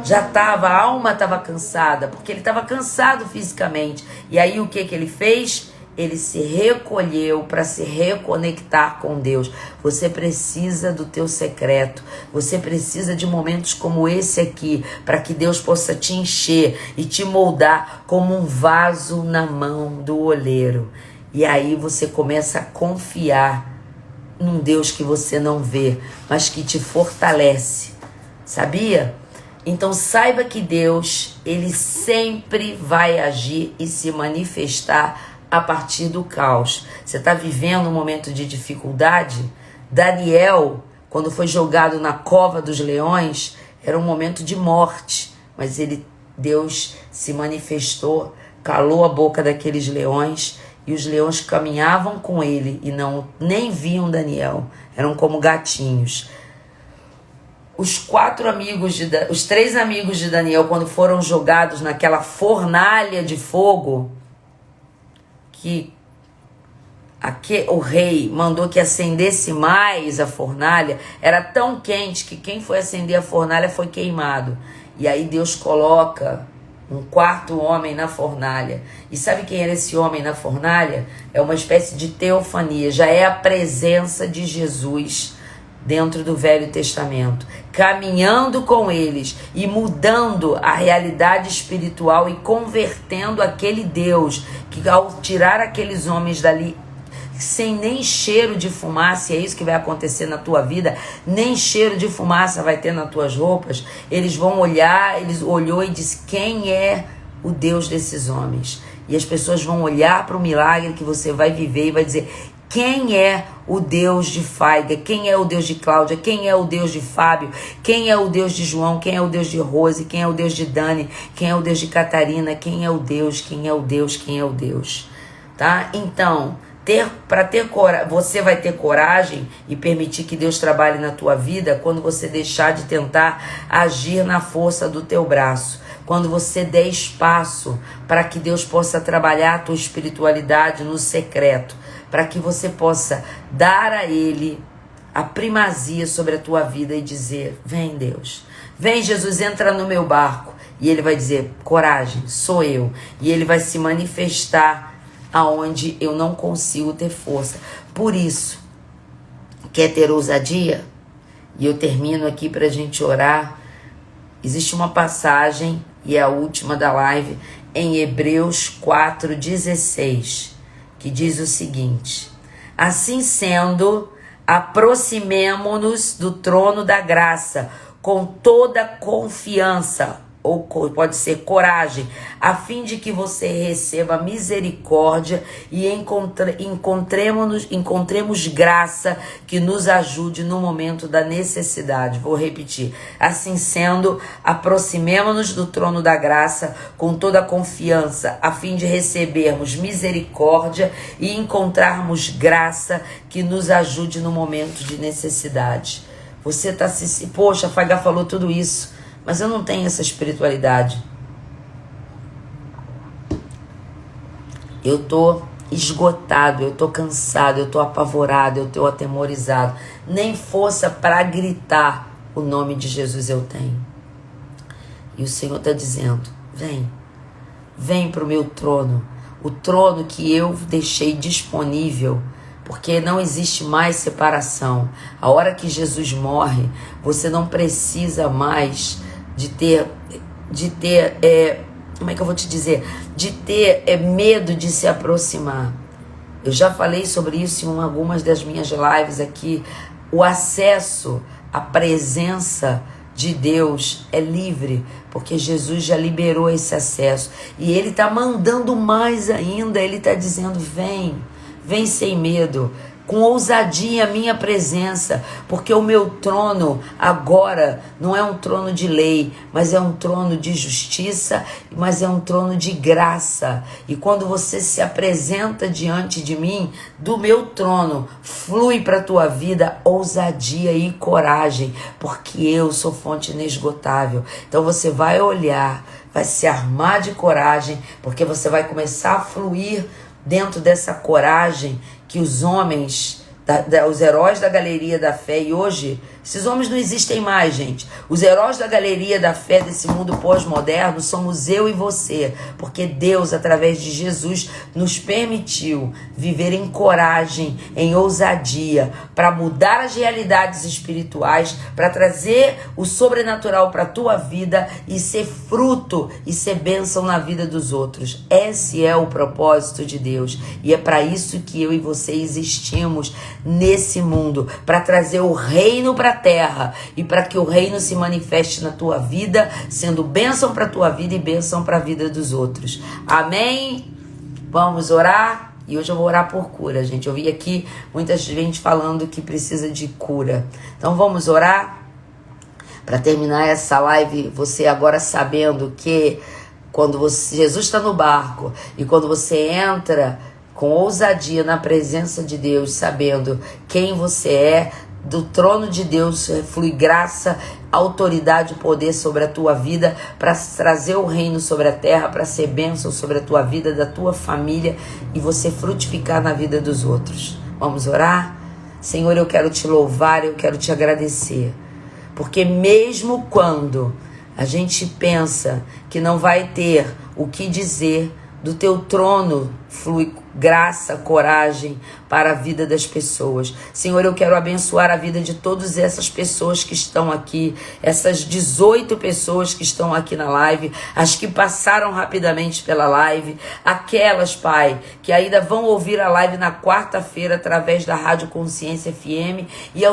já estava, a alma estava cansada, porque ele estava cansado fisicamente. E aí o que que ele fez? Ele se recolheu para se reconectar com Deus. Você precisa do teu secreto. Você precisa de momentos como esse aqui, para que Deus possa te encher e te moldar como um vaso na mão do oleiro. E aí você começa a confiar num Deus que você não vê, mas que te fortalece. Sabia? Então saiba que Deus, ele sempre vai agir e se manifestar a partir do caos. Você está vivendo um momento de dificuldade? Daniel, quando foi jogado na cova dos leões, era um momento de morte, mas Deus se manifestou, calou a boca daqueles leões, e os leões caminhavam com ele e nem viam Daniel, eram como gatinhos. Os três amigos de Daniel, quando foram jogados naquela fornalha de fogo, que o rei mandou que acendesse mais a fornalha, era tão quente que quem foi acender a fornalha foi queimado. E aí Deus coloca um quarto homem na fornalha. E sabe quem era esse homem na fornalha? É uma espécie de teofania, já é a presença de Jesus dentro do Velho Testamento, caminhando com eles e mudando a realidade espiritual e convertendo aquele Deus que, ao tirar aqueles homens dali sem nem cheiro de fumaça, e é isso que vai acontecer na tua vida, nem cheiro de fumaça vai ter nas tuas roupas, eles vão olhar, eles olhou e disse: quem é o Deus desses homens? E as pessoas vão olhar para o milagre que você vai viver e vai dizer: quem é o Deus de Faiga? Quem é o Deus de Cláudia? Quem é o Deus de Fábio? Quem é o Deus de João? Quem é o Deus de Rose? Quem é o Deus de Dani? Quem é o Deus de Catarina? Quem é o Deus? Quem é o Deus? Quem é o Deus? Tá? Então, você vai ter coragem e permitir que Deus trabalhe na tua vida quando você deixar de tentar agir na força do teu braço. Quando você der espaço para que Deus possa trabalhar a tua espiritualidade no secreto, para que você possa dar a Ele a primazia sobre a tua vida e dizer: vem Deus, vem Jesus, entra no meu barco. E Ele vai dizer: coragem, sou eu. E Ele vai se manifestar aonde eu não consigo ter força. Por isso, quer ter ousadia? E eu termino aqui para a gente orar. Existe uma passagem, e é a última da live, em Hebreus 4,16, que diz o seguinte: assim sendo, aproximemo-nos do trono da graça com toda confiança, ou pode ser coragem, a fim de que você receba misericórdia e encontremos graça que nos ajude no momento da necessidade. Vou repetir: assim sendo, aproximemo-nos do trono da graça com toda confiança, a fim de recebermos misericórdia e encontrarmos graça que nos ajude no momento de necessidade. Você está poxa, a Fagá falou tudo isso, mas eu não tenho essa espiritualidade. Eu tô esgotado, eu tô cansado, eu tô apavorado, eu tô atemorizado. Nem força para gritar o nome de Jesus eu tenho. E o Senhor está dizendo: vem para o meu trono, o trono que eu deixei disponível, porque não existe mais separação. A hora que Jesus morre, você não precisa mais de ter como é que eu vou te dizer? De ter medo de se aproximar. Eu já falei sobre isso em algumas das minhas lives aqui. O acesso à presença de Deus é livre, porque Jesus já liberou esse acesso. E Ele está mandando mais ainda. Ele está dizendo: vem sem medo. com ousadia a minha presença, porque o meu trono agora não é um trono de lei, mas é um trono de justiça, mas é um trono de graça. E quando você se apresenta diante de mim, do meu trono, flui para a tua vida ousadia e coragem, porque eu sou fonte inesgotável. Então você vai olhar, vai se armar de coragem, porque você vai começar a fluir dentro dessa coragem que os homens, os heróis da galeria da fé, e hoje esses homens não existem mais, gente. Os heróis da galeria da fé desse mundo pós-moderno somos eu e você, porque Deus, através de Jesus, nos permitiu viver em coragem, em ousadia, para mudar as realidades espirituais, para trazer o sobrenatural para a tua vida e ser fruto e ser bênção na vida dos outros. Esse é o propósito de Deus, e é para isso que eu e você existimos nesse mundo, para trazer o reino para terra e para que o reino se manifeste na tua vida, sendo bênção para a tua vida e bênção para a vida dos outros. Amém? Vamos orar? E hoje eu vou orar por cura, gente. Eu vi aqui muita gente falando que precisa de cura. Então vamos orar? Para terminar essa live, você agora sabendo que quando Jesus está no barco e quando você entra com ousadia na presença de Deus, sabendo quem você é, do trono de Deus flui graça, autoridade e poder sobre a tua vida, para trazer o reino sobre a terra, para ser bênção sobre a tua vida, da tua família, e você frutificar na vida dos outros. Vamos orar? Senhor, eu quero te louvar, eu quero te agradecer, porque mesmo quando a gente pensa que não vai ter o que dizer, do teu trono flui graça, coragem para a vida das pessoas. Senhor, eu quero abençoar a vida de todas essas pessoas que estão aqui, essas 18 pessoas que estão aqui na live, as que passaram rapidamente pela live, aquelas, Pai, que ainda vão ouvir a live na quarta-feira através da Rádio Consciência FM, e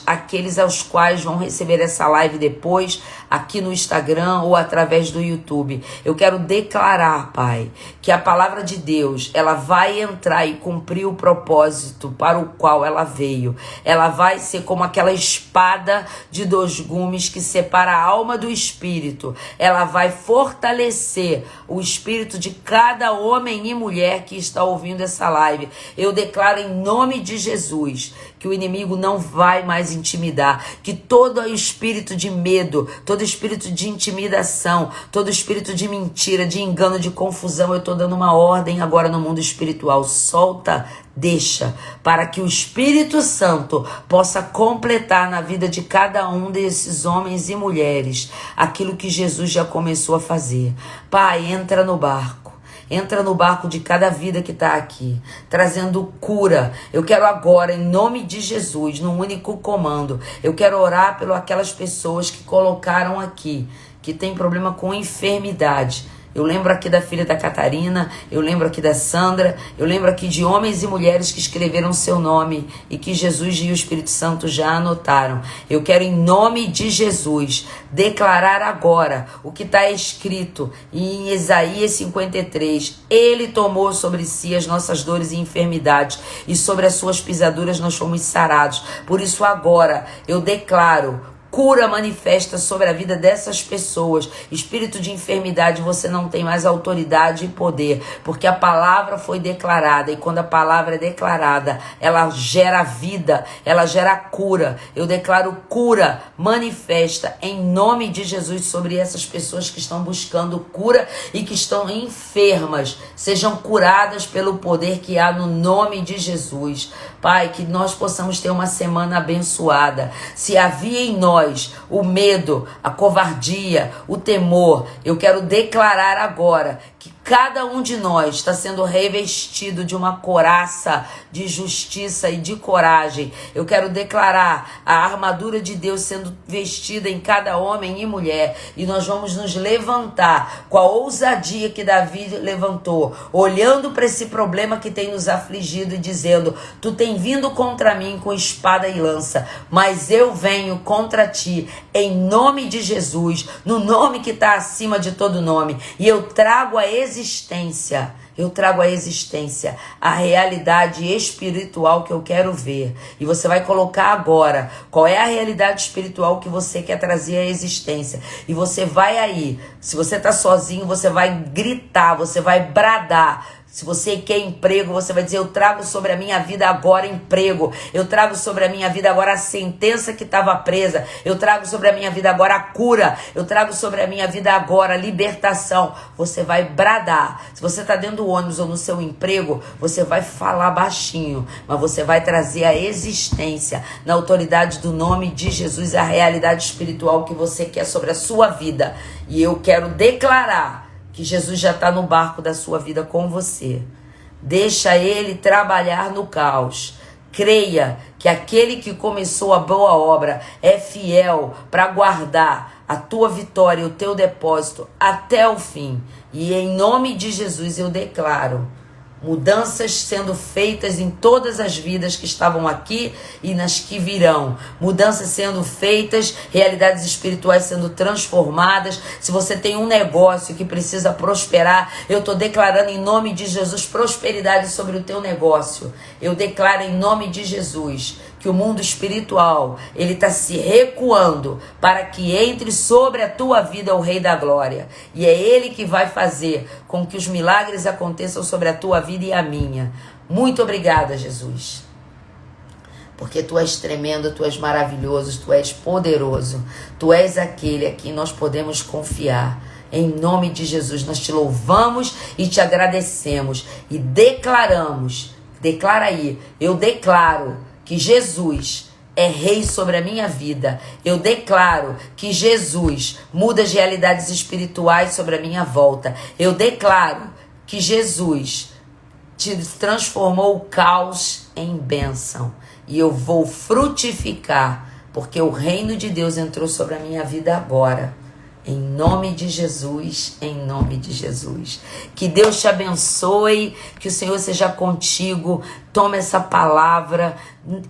aqueles aos quais vão receber essa live depois aqui no Instagram ou através do YouTube. Eu quero declarar, Pai, que a palavra de Deus, ela vai entrar e cumprir o propósito para o qual ela veio. Ela vai ser como aquela espada de 2 gumes que separa a alma do espírito. Ela vai fortalecer o espírito de cada homem e mulher que está ouvindo essa live. Eu declaro em nome de Jesus que o inimigo não vai mais intimidar, que todo espírito de medo, todo espírito de intimidação, todo espírito de mentira, de engano, de confusão, eu estou dando uma ordem agora no mundo espiritual. Solta, deixa, para que o Espírito Santo possa completar na vida de cada um desses homens e mulheres aquilo que Jesus já começou a fazer. Pai, entra no barco. Entra no barco de cada vida que está aqui, trazendo cura. Eu quero agora, em nome de Jesus, num único comando, eu quero orar por aquelas pessoas que colocaram aqui, que tem problema com enfermidade. Eu lembro aqui da filha da Catarina, eu lembro aqui da Sandra, eu lembro aqui de homens e mulheres que escreveram seu nome e que Jesus e o Espírito Santo já anotaram. Eu quero, em nome de Jesus, declarar agora o que está escrito em Isaías 53. Ele tomou sobre si as nossas dores e enfermidades, e sobre as suas pisaduras nós fomos sarados. Por isso agora eu declaro cura manifesta sobre a vida dessas pessoas. Espírito de enfermidade, você não tem mais autoridade e poder, porque a palavra foi declarada, e quando a palavra é declarada, ela gera vida, ela gera cura. Eu declaro cura manifesta em nome de Jesus sobre essas pessoas que estão buscando cura e que estão enfermas. Sejam curadas pelo poder que há no nome de Jesus. Pai, que nós possamos ter uma semana abençoada. Se havia em nós o medo, a covardia, o temor, eu quero declarar agora que cada um de nós está sendo revestido de uma couraça de justiça e de coragem. Eu quero declarar a armadura de Deus sendo vestida em cada homem e mulher, e nós vamos nos levantar com a ousadia que Davi levantou, olhando para esse problema que tem nos afligido e dizendo: tu tem vindo contra mim com espada e lança, mas eu venho contra ti em nome de Jesus, no nome que está acima de todo nome, e eu trago a existência Eu trago à existência a realidade espiritual que eu quero ver. E você vai colocar agora qual é a realidade espiritual que você quer trazer à existência. E você vai aí, se você está sozinho, você vai gritar, você vai bradar. Se você quer emprego, você vai dizer: eu trago sobre a minha vida agora emprego. Eu trago sobre a minha vida agora a sentença que estava presa. Eu trago sobre a minha vida agora a cura. Eu trago sobre a minha vida agora a libertação. Você vai bradar. Se você está dentro do ônibus ou no seu emprego, você vai falar baixinho, mas você vai trazer a existência, na autoridade do nome de Jesus, a realidade espiritual que você quer sobre a sua vida. E eu quero declarar que Jesus já está no barco da sua vida com você. Deixa ele trabalhar no caos. Creia que aquele que começou a boa obra é fiel para guardar a tua vitória e o teu depósito até o fim. E em nome de Jesus eu declaro mudanças sendo feitas em todas as vidas que estavam aqui e nas que virão. Mudanças sendo feitas, realidades espirituais sendo transformadas. Se você tem um negócio que precisa prosperar, eu estou declarando em nome de Jesus prosperidade sobre o teu negócio. Eu declaro em nome de Jesus que o mundo espiritual, ele está se recuando para que entre sobre a tua vida o Rei da Glória. E é ele que vai fazer com que os milagres aconteçam sobre a tua vida e a minha. Muito obrigada, Jesus. Porque tu és tremendo, tu és maravilhoso, tu és poderoso. Tu és aquele a quem nós podemos confiar. Em nome de Jesus, nós te louvamos e te agradecemos. E declaramos, declara aí, eu declaro que Jesus é rei sobre a minha vida. Eu declaro que Jesus muda as realidades espirituais sobre a minha volta. Eu declaro que Jesus te transformou o caos em bênção. E eu vou frutificar, porque o reino de Deus entrou sobre a minha vida agora. Em nome de Jesus, em nome de Jesus. Que Deus te abençoe, que o Senhor seja contigo. Toma essa palavra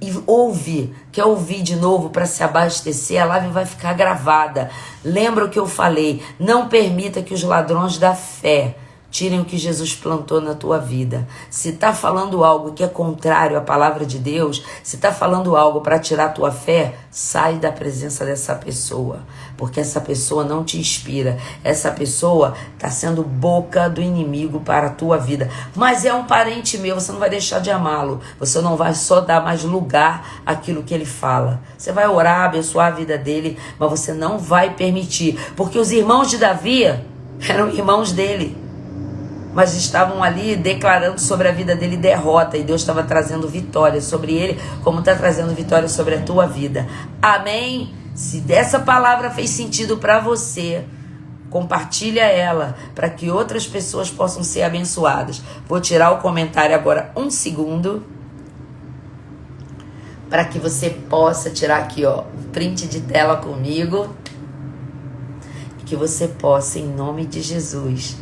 e ouve. Quer ouvir de novo para se abastecer? A live vai ficar gravada. Lembra o que eu falei? Não permita que os ladrões da fé tirem o que Jesus plantou na tua vida. Se está falando algo que é contrário à palavra de Deus, se está falando algo para tirar a tua fé, sai da presença dessa pessoa. Porque essa pessoa não te inspira. Essa pessoa está sendo boca do inimigo para a tua vida. Mas é um parente meu, você não vai deixar de amá-lo. Você não vai só dar mais lugar àquilo que ele fala. Você vai orar, abençoar a vida dele, mas você não vai permitir. Porque os irmãos de Davi eram irmãos dele, mas estavam ali declarando sobre a vida dele derrota, e Deus estava trazendo vitória sobre ele, como está trazendo vitória sobre a tua vida. Amém? Se dessa palavra fez sentido para você, compartilha ela, para que outras pessoas possam ser abençoadas. Vou tirar o comentário agora, um segundo, para que você possa tirar aqui, ó, um print de tela comigo, e que você possa, em nome de Jesus,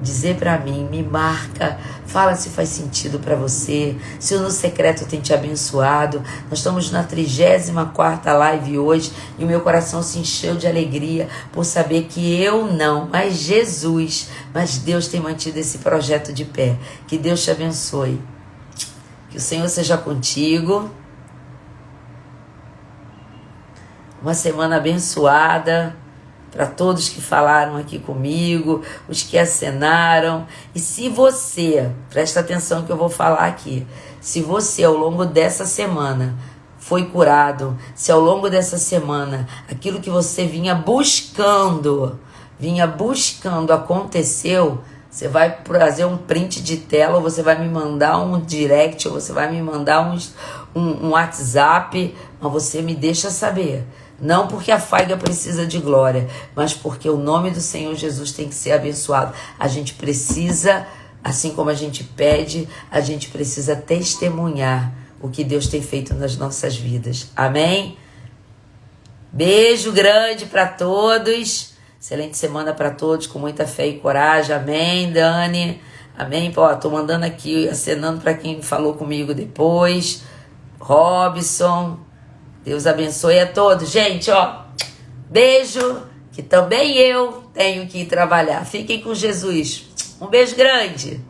dizer para mim, me marca, fala se faz sentido para você, se o No Secreto tem te abençoado. Nós estamos na 34ª live hoje e o meu coração se encheu de alegria por saber que eu não, mas Jesus, mas Deus tem mantido esse projeto de pé. Que Deus te abençoe. Que o Senhor seja contigo. Uma semana abençoada para todos que falaram aqui comigo, os que acenaram. E se você, presta atenção que eu vou falar aqui, se você ao longo dessa semana foi curado, se ao longo dessa semana aquilo que você vinha buscando aconteceu, você vai trazer um print de tela, ou você vai me mandar um direct, ou você vai me mandar um WhatsApp, mas você me deixa saber. Não porque a Faiga precisa de glória, mas porque o nome do Senhor Jesus tem que ser abençoado. A gente precisa, assim como a gente pede, a gente precisa testemunhar o que Deus tem feito nas nossas vidas. Amém? Beijo grande para todos. Excelente semana para todos, com muita fé e coragem. Amém, Dani? Amém? Pô, tô mandando aqui, acenando para quem falou comigo depois. Robson. Deus abençoe a todos. Gente, ó, beijo, que também eu tenho que ir trabalhar. Fiquem com Jesus. Um beijo grande!